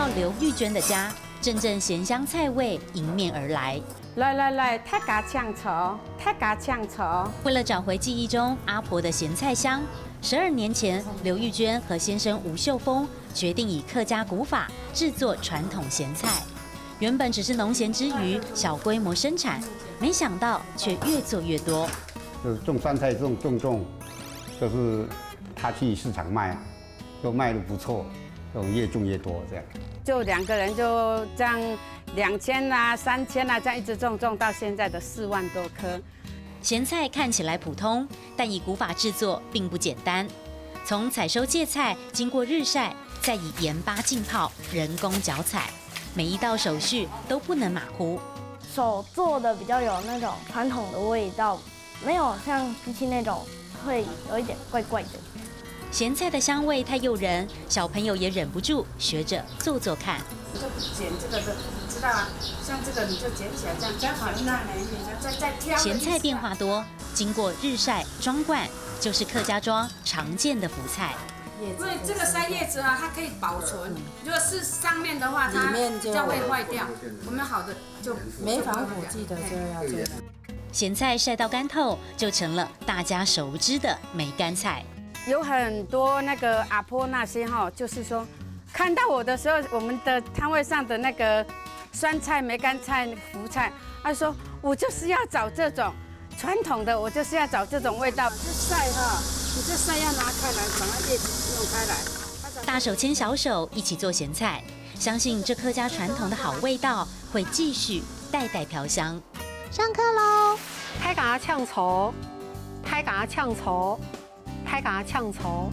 到刘玉娟的家，阵阵咸香菜味迎面而来。来，太家呛稠，太家呛稠。为了找回记忆中阿婆的咸菜香，12年前，刘玉娟和先生吴秀峰决定以客家古法制作传统咸菜。原本只是农闲之余小规模生产，没想到却越做越多。就是种酸菜种，就是他去市场卖啊，都卖得不错，越种越多这样。就2个人就这样2000啊、3000啊，这样一直种到现在的4万多棵。咸菜看起来普通，但以古法制作并不简单。从采收芥菜，经过日晒，再以盐巴浸泡，人工脚采，每一道手续都不能马虎。手做的比较有那种传统的味道，没有像机器那种会有一点怪怪的。咸菜的香味太诱人，小朋友也忍不住学着做做看。你就捡这个的，知道啊？像这个你就捡起来，这样好那再挑。咸菜变化多，经过日晒装罐，就是客家庄常见的福菜。因为这个塞叶子啊，它可以保存。如果是上面的话，它比较会坏掉。我们好的就没防腐剂的就要这样。咸菜晒到干透，就成了大家熟知的梅干菜。有很多那个阿婆那些哈，就是说看到我的时候，我们的摊位上的那个酸菜、梅干菜、福菜，他说我就是要找这种传统的，我就是要找这种味道。这晒哈，你这晒要拿开来，把它叶子弄开来。大手牵小手一起做咸菜，相信这客家传统的好味道会继续代代飘香。上课喽！太家呛稠，太家呛稠，太家呛稠。